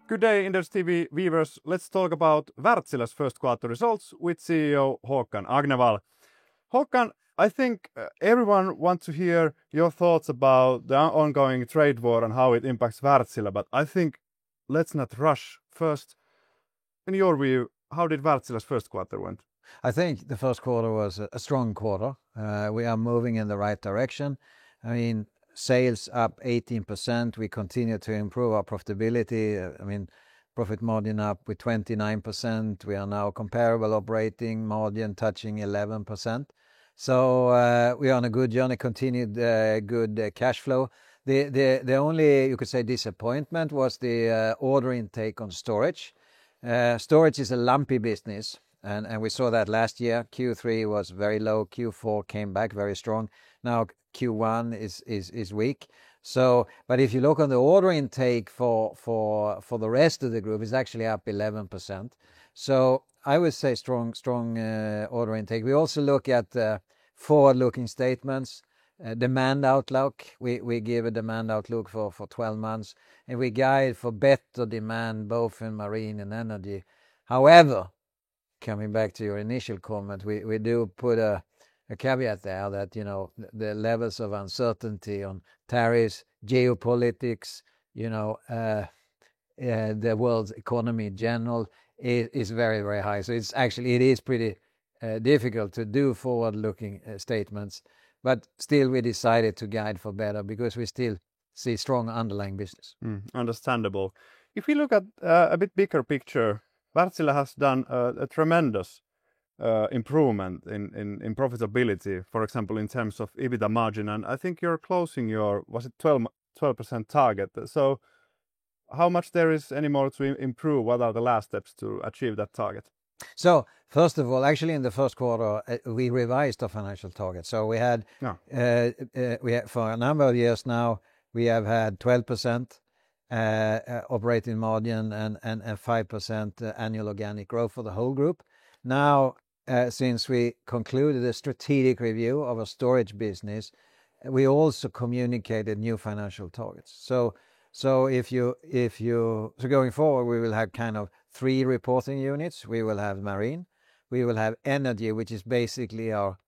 Good day, inderesTV viewers. Let's talk about Wärtsilä's first quarter results with CEO Håkan Agnevall. Håkan, I think everyone wants to hear your thoughts about the ongoing trade war and how it impacts Wärtsilä, but I think let's not rush. First, in your view, how did Wärtsilä's first quarter went? I think the first quarter was a strong quarter. We are moving in the right direction. I mean, sales up 18%. We continue to improve our profitability. Profit margin up with 29%. We are now comparable operating margin touching 11%. So we are on a good journey, continued good cash flow. The only, you could say, disappointment was the order intake on storage. Storage is a lumpy business. And we saw that last year. Q3 was very low. Q4 came back very strong. Now Q1 is weak. So, but if you look on the order intake for the rest of the group, it's actually up 11%. So I would say strong order intake. We also look at forward-looking statements, demand outlook. We give a demand outlook for 12 months, and we guide for better demand both in marine and energy. However, coming back to your initial comment, we do put a caveat there that, you know, the levels of uncertainty on tariffs, geopolitics, you know, the world's economy in general is very, very high. So it is pretty difficult to do forward-looking statements, but still we decided to guide for better because we still see strong underlying business. Understandable. If we look at a bit bigger picture, Wärtsilä has done a tremendous improvement in profitability, for example, in terms of EBITDA margin, and I think you're closing your, was it 12% target? So how much there is any more to improve? What are the last steps to achieve that target? So first of all, actually in the first quarter, we revised our financial target. So we had for a number of years now, we have had 12% operating margin and 5% annual organic growth for the whole group. Now, since we concluded a strategic review of our storage business, we also communicated new financial targets. So going forward, we will have kind of 3 reporting units. We will have marine, we will have energy, which is basically our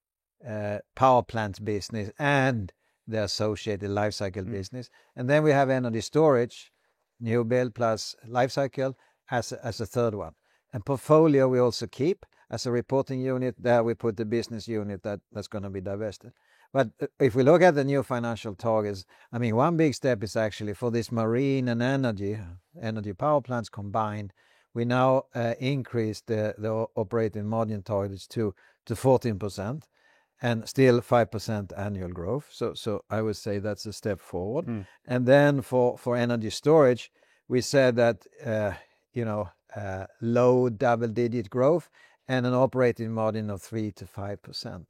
power plant business and the associated life cycle business, and then we have energy storage, new build plus life cycle as a third one. And portfolio we also keep as a reporting unit. There we put the business unit that's going to be divested. But if we look at the new financial targets, I mean, one big step is actually for this marine and energy power plants combined. We now increase the operating margin targets to 14% and still 5% annual growth. So I would say that's a step forward. And then for energy storage, we said that low double-digit growth and an operating margin of 3 to 5%.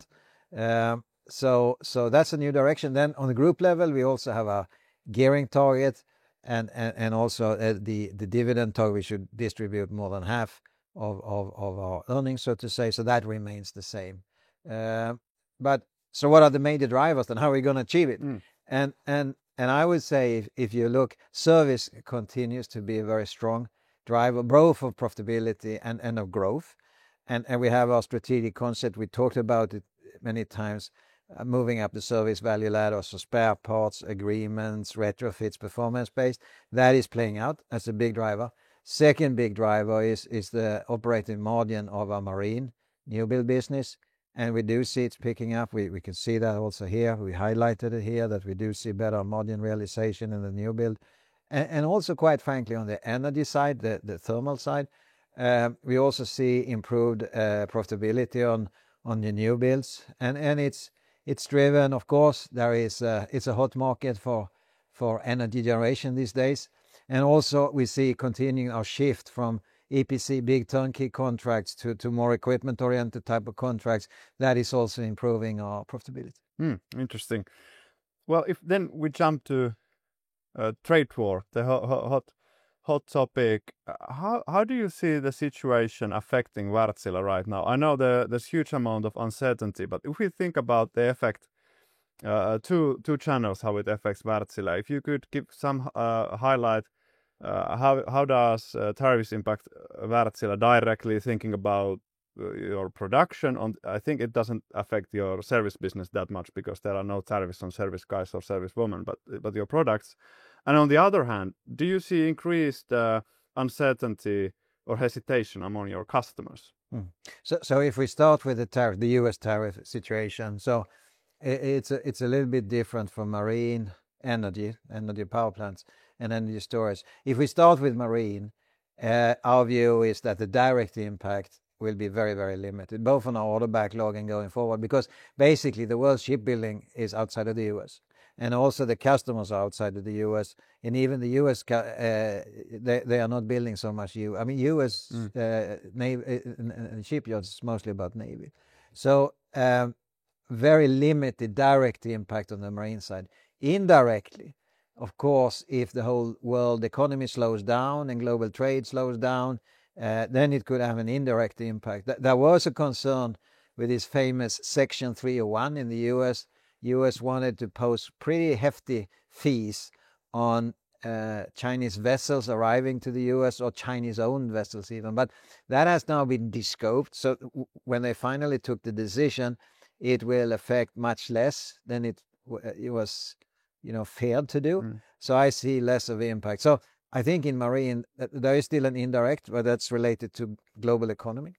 So that's a new direction. Then on the group level, we also have a gearing target and also the dividend target. We should distribute more than half of our earnings, so to say. So that remains the same. But so what are the major drivers and how are we going to achieve it? And I would say if you look, service continues to be a very strong driver, both of profitability and of growth. And we have our strategic concept. We talked about it many times, moving up the service value ladder, so spare parts, agreements, retrofits, performance-based. That is playing out as a big driver. Second big driver is the operating margin of our marine new build business. And we do see it's picking up. We can see that also here. We highlighted it here that we do see better margin realization in the new build. And also, quite frankly, on the energy side, the thermal side, we also see improved profitability on the new builds. And it's driven, of course, it's a hot market for energy generation these days. And also we see continuing our shift from EPC big turnkey contracts to more equipment-oriented type of contracts. That is also improving our profitability. Interesting. Well, if then we jump to trade war, the hot topic. How do you see the situation affecting Wärtsilä right now? I know there's huge amount of uncertainty, but if we think about the effect, two channels, how it affects Wärtsilä, if you could give some highlight how does tariffs impact Wärtsilä directly? Thinking about your production, I think it doesn't affect your service business that much because there are no tariffs on service guys or service women, but your products. And on the other hand, do you see increased uncertainty or hesitation among your customers? So if we start with the U.S. tariff situation, so it's a little bit different from marine energy power plants and energy storage. If we start with marine, our view is that the direct impact will be very, very limited, both on our order backlog and going forward, because basically the world shipbuilding is outside of the U.S. and also the customers are outside of the U.S. and even the U.S. They are not building so much. U.S. Navy shipyards is mostly about Navy, so very limited direct impact on the marine side. Indirectly, of course, if the whole world economy slows down and global trade slows down, then it could have an indirect impact. There was a concern with this famous Section 301 in the U.S. U.S. wanted to pose pretty hefty fees on Chinese vessels arriving to the U.S. or Chinese-owned vessels even. But that has now been descoped. So when they finally took the decision, it will affect much less than it was, feared to do. So I see less of impact. So I think in marine there is still an indirect, but that's related to global economy.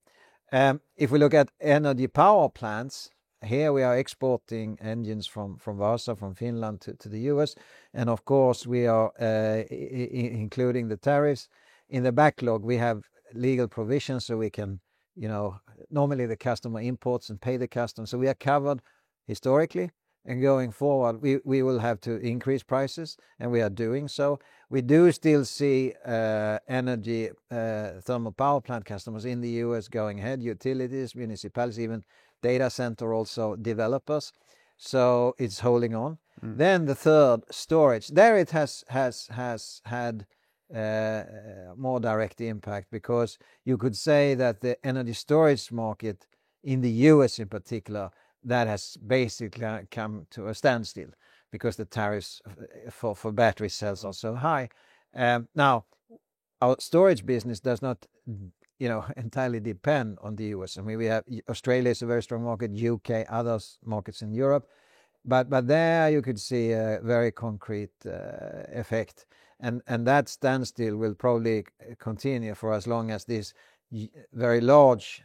If we look at energy power plants, here we are exporting engines from Vaasa, from Finland to the US. And of course we are including the tariffs. In the backlog we have legal provisions so we can, normally the customer imports and pay the customs. So we are covered historically. And going forward, we will have to increase prices, and we are doing so. We do still see energy thermal power plant customers in the US going ahead, utilities, municipalities, even data center also developers. So it's holding on. Then the third, storage. There it has had more direct impact, because you could say that the energy storage market in the US in particular, that has basically come to a standstill because the tariffs for battery cells are so high. Now, our storage business does not, entirely depend on the US. I mean, we have Australia is a very strong market, UK, other markets in Europe, but there you could see a very concrete effect, and that standstill will probably continue for as long as this very large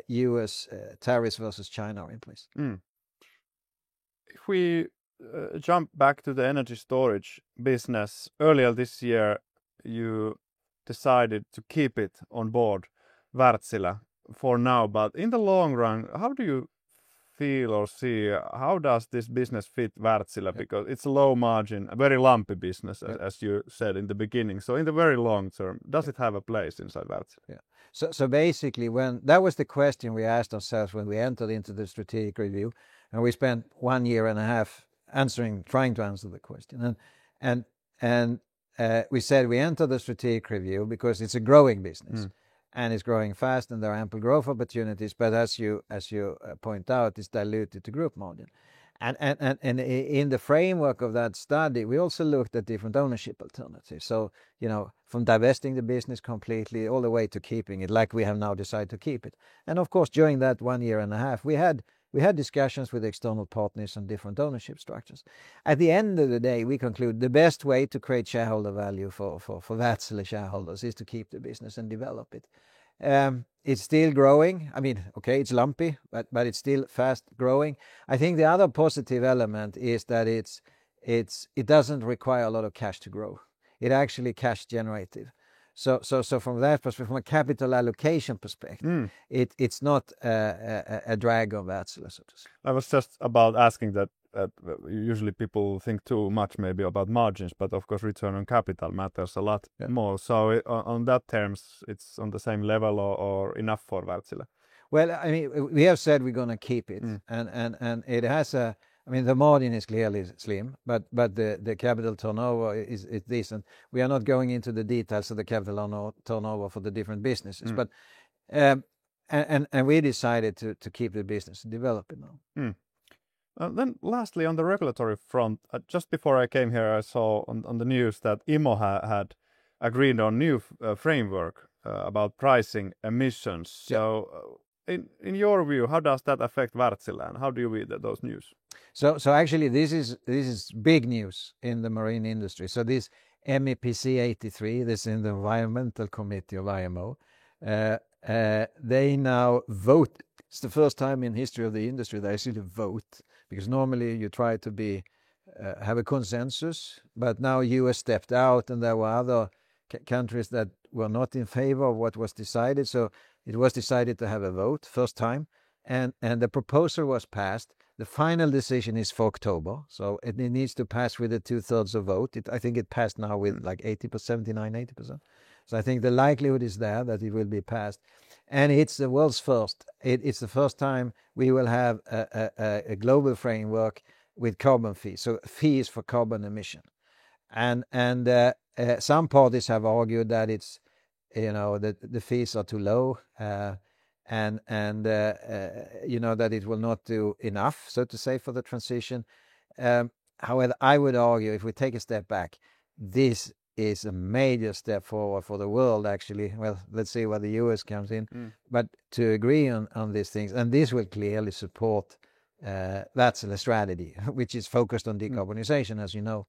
US tariffs versus China are in place. If we jump back to the energy storage business, earlier this year you decided to keep it on board, Wärtsilä, for now. But in the long run, how do you feel or see, how does this business fit Wärtsilä? Because it's a low margin, a very lumpy business, as you said in the beginning. So in the very long term, does it have a place inside Wärtsilä? Yeah. So basically, when that was the question we asked ourselves when we entered into the strategic review, and we spent 1.5 years trying to answer the question. And we said we enter the strategic review because it's a growing business, and it's growing fast, and there are ample growth opportunities. But as you point out, it's diluted to group margin. And in the framework of that study, we also looked at different ownership alternatives. So, from divesting the business completely all the way to keeping it, like we have now decided to keep it. And of course, during that 1.5 years, we had discussions with external partners on different ownership structures. At the end of the day, we conclude the best way to create shareholder value for Wärtsilä shareholders is to keep the business and develop it. It's still growing. I mean, okay, it's lumpy, but it's still fast growing. I think the other positive element is that it doesn't require a lot of cash to grow. It actually cash generative. So from that perspective, from a capital allocation perspective, it's not a drag on Wärtsilä, so to say. I was just about asking that usually people think too much maybe about margins, but of course return on capital matters a lot more. So on that terms, it's on the same level or enough for Wärtsilä? Well, I mean, we have said we're going to keep it, and it has the margin is clearly slim, but the capital turnover is decent. We are not going into the details of the capital turnover for the different businesses, but and we decided to keep the business and develop it now. Then lastly, on the regulatory front, just before I came here, I saw on the news that IMO had agreed on new framework about pricing emissions. Yeah. So, in your view, how does that affect Wärtsilän? How do you read those news? So actually, this is big news in the marine industry. So this MEPC 83, this is in the Environmental Committee of IMO, they now vote. It's the first time in history of the industry they actually vote, because normally you try to have a consensus, but now US stepped out and there were other countries that were not in favor of what was decided. So it was decided to have a vote, first time, and the proposal was passed. The final decision is for October, so it needs to pass with a 2/3 of vote. I think it passed now with like 80%, 79-80%. So I think the likelihood is there that it will be passed. And it's the world's first. It's the first time we will have a global framework with carbon fees, so fees for carbon emission. And some parties have argued that it's, that the fees are too low, and that it will not do enough, so to say, for the transition. However, I would argue, if we take a step back, this is a major step forward for the world, actually. Well, let's see where the US comes in. But to agree on these things, and this will clearly support Wärtsilä's strategy, which is focused on decarbonization, as you know.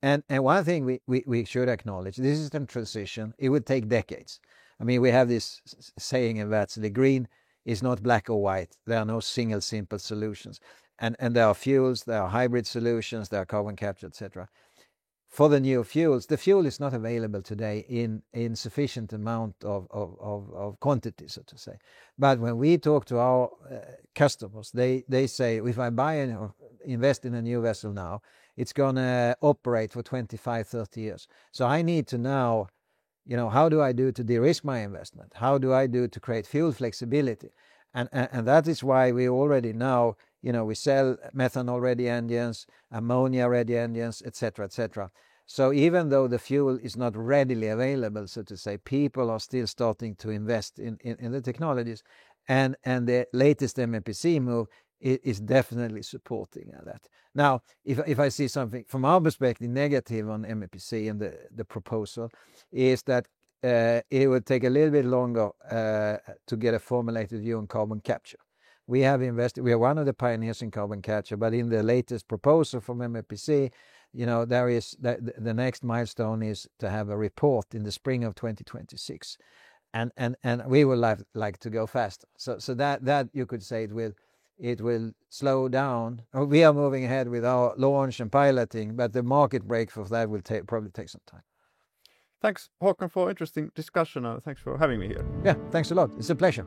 And one thing we should acknowledge, this is a transition. It would take decades. I mean, we have this saying in Wärtsilä, green is not black or white. There are no single simple solutions. And there are fuels, there are hybrid solutions, there are carbon capture, etc. For the new fuels, the fuel is not available today in sufficient amount of quantity, so to say. But when we talk to our customers, they say, if I buy or invest in a new vessel now, it's going to operate for 25, 30 years. So I need to now, how do I do to de-risk my investment? How do I do to create fuel flexibility? And that is why we already now, we sell methanol-ready engines, ammonia-ready engines, etc., etc. So even though the fuel is not readily available, so to say, people are still starting to invest in the technologies. And the latest MEPC move is definitely supporting that. Now, if I see something from our perspective negative on MEPC and the proposal, is that it would take a little bit longer to get a formulated view on carbon capture. We are one of the pioneers in carbon capture, but in the latest proposal from MEPC, there is the next milestone is to have a report in the spring of 2026, and we would like to go faster. So that you could say it will slow down. We are moving ahead with our launch and piloting, but the market breakthrough for that will probably take some time. Thanks, Håkan, for interesting discussion. Thanks for having me here. Yeah, thanks a lot. It's a pleasure.